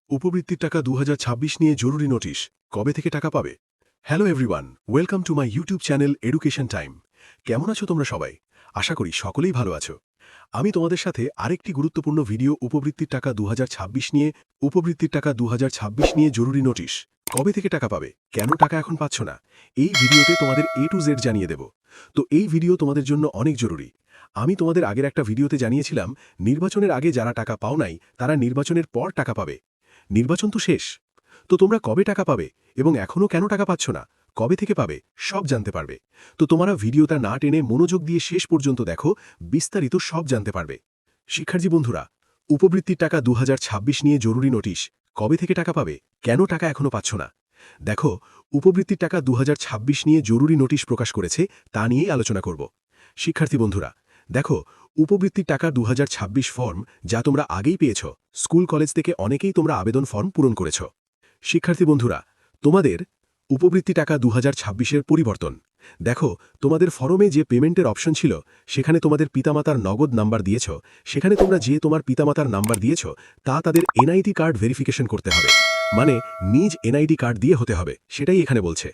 উপবৃত্তির টাকা 2026 নিয়ে জরুরি নোটিশ। কবে থেকে টাকা পাবে? Hello everyone, welcome to my YouTube channel education time. কেমন আছো তোমরা সবাই? আশা করি সকলেই ভালো আছো। আমি তোমাদের সাথে আরেকটি গুরুত্বপূর্ণ ভিডিও উপবৃত্তির টাকা 2026 নিয়ে জরুরি নোটিশ। কবে থেকে টাকা পাবে, কেন টাকা এখন পাচ্ছ না, এই ভিডিওতে তোমাদের A to Z জানিয়ে দেব। তো এই ভিডিও তোমাদের জন্য অনেক জরুরি। আমি তোমাদের আগের একটা ভিডিওতে জানিয়েছিলাম নির্বাচনের আগে যারা টাকা পাও নাই তারা নির্বাচনের পর টাকা পাবে। নির্বাচন তো শেষ, তো তোমরা কবে টাকা পাবে এবং এখনও কেন টাকা পাচ্ছ না, কবে থেকে পাবে, সব জানতে পারবে। তো তোমরা ভিডিওটা না টেনে মনোযোগ দিয়ে শেষ পর্যন্ত দেখো, বিস্তারিত সব জানতে পারবে। শিক্ষার্থী বন্ধুরা, উপবৃত্তির টাকা 2026 নিয়ে জরুরি নোটিশ। কবে থেকে টাকা পাবে, কেন টাকা এখনও পাচ্ছ না? দেখো, উপবৃত্তির টাকা 2026 নিয়ে জরুরি নোটিশ প্রকাশ করেছে, তা নিয়েই আলোচনা করব। শিক্ষার্থী বন্ধুরা, দেখো, উপবৃত্তির টাকা 2026 ফর্ম যা তোমরা আগেই পেয়েছ, স্কুল কলেজ থেকে অনেকেই তোমরা আবেদন ফর্ম পূরণ করেছ। শিক্ষার্থী বন্ধুরা, তোমাদের উপবৃত্তি টাকা 2026-এর পরিবর্তন। দেখো, তোমাদের ফর্মে যে পেমেন্টের অপশন ছিল সেখানে তোমাদের পিতামাতার নগদ নাম্বার দিয়েছ, সেখানে তোমরা যে তোমার পিতামাতার নাম্বার দিয়েছ তা তাদের এনআইডি কার্ড ভেরিফিকেশন করতে হবে, মানে নিজ এনআইডি কার্ড দিয়ে হতে হবে, সেটাই এখানে বলছে।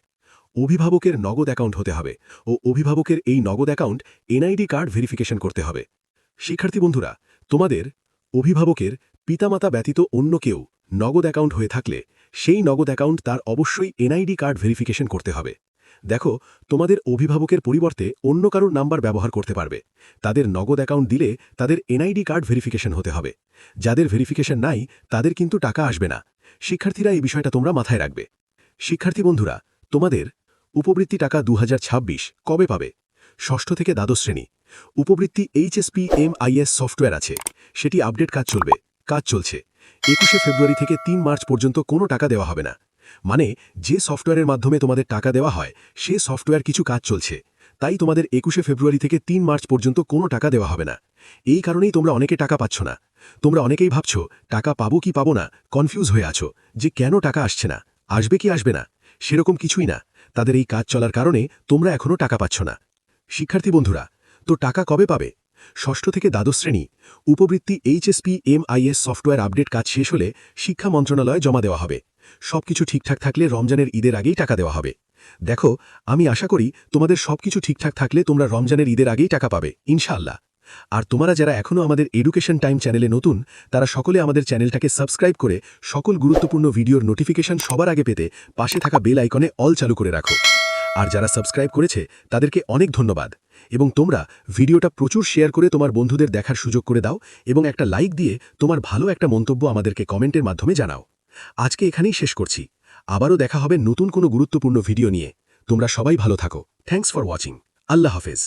অভিভাবকের নগদ অ্যাকাউন্ট হতে হবে ও অভিভাবকের এই নগদ অ্যাকাউন্ট এনআইডি কার্ড ভেরিফিকেশন করতে হবে। শিক্ষার্থী বন্ধুরা, তোমাদের অভিভাবকের পিতামাতা ব্যতীত অন্য কেউ নগদ অ্যাকাউন্ট হয়ে থাকলে সেই নগদ অ্যাকাউন্ট তার অবশ্যই এনআইডি কার্ড ভেরিফিকেশন করতে হবে। দেখো, তোমাদের অভিভাবকের পরিবর্তে অন্য কারোর নাম্বার ব্যবহার করতে পারবে। তাদের নগদ অ্যাকাউন্ট দিলে তাদের এনআইডি কার্ড ভেরিফিকেশন হতে হবে। যাদের ভেরিফিকেশন নাই তাদের কিন্তু টাকা আসবে না। শিক্ষার্থীরা এই বিষয়টা তোমরা মাথায় রাখবে। শিক্ষার্থী বন্ধুরা, তোমাদের উপবৃত্তি টাকা 2026 কবে পাবে? ষষ্ঠ থেকে দ্বাদশ শ্রেণী উপবৃত্তি HSPMIS সফটওয়্যার আছে, সেটি আপডেট কাজ চলছে। 21শে ফেব্রুয়ারি থেকে 3 মার্চ পর্যন্ত কোনো টাকা দেওয়া হবে না। মানে যে সফটওয়্যারের মাধ্যমে তোমাদের টাকা দেওয়া হয় সে সফটওয়্যার কিছু কাজ চলছে, তাই তোমাদের 21শে ফেব্রুয়ারি থেকে 3 মার্চ পর্যন্ত কোনো টাকা দেওয়া হবে না। এই কারণেই তোমরা অনেকে টাকা পাচ্ছ না। তোমরা অনেকেই ভাবছো টাকা পাবো কি পাবো না, কনফিউজ হয়ে আছো যে কেন টাকা আসছে না, আসবে কি আসবে না। সেরকম কিছুই না, তাদের এই কাজ চলার কারণে তোমরা এখনও টাকা পাচ্ছ না। শিক্ষার্থী বন্ধুরা, তো টাকা কবে পাবে? ষষ্ঠ থেকে দ্বাদশ শ্রেণী উপবৃত্তি HSPMIS সফটওয়্যার আপডেট কাজ শেষ হলে শিক্ষা মন্ত্রণালয়ে জমা দেওয়া হবে। সবকিছু ঠিকঠাক থাকলে রমজানের ঈদের আগেই টাকা দেওয়া হবে। দেখো, আমি আশা করি তোমাদের সবকিছু ঠিকঠাক থাকলে তোমরা রমজানের ঈদের আগেই টাকা পাবে ইনশাআল্লাহ। আর তোমরা যারা এখনও আমাদের এডুকেশন টাইম চ্যানেলে নতুন, তারা সকলে আমাদের চ্যানেলটাকে সাবস্ক্রাইব করে সকল গুরুত্বপূর্ণ ভিডিওর নোটিফিকেশন সবার আগে পেতে পাশে থাকা বেল আইকনে অল চালু করে রাখো। আর যারা সাবস্ক্রাইব করেছে তাদেরকে অনেক ধন্যবাদ। এবং তোমরা ভিডিওটা প্রচুর শেয়ার করে তোমার বন্ধুদের দেখার সুযোগ করে দাও এবং একটা লাইক দিয়ে তোমার ভালো একটা মন্তব্য আমাদেরকে কমেন্টের মাধ্যমে জানাও। আজকে এখানেই শেষ করছি। আবারও দেখা হবে নতুন কোনো গুরুত্বপূর্ণ ভিডিও নিয়ে। তোমরা সবাই ভালো থাকো। Thanks for watching. আল্লাহ হাফেজ।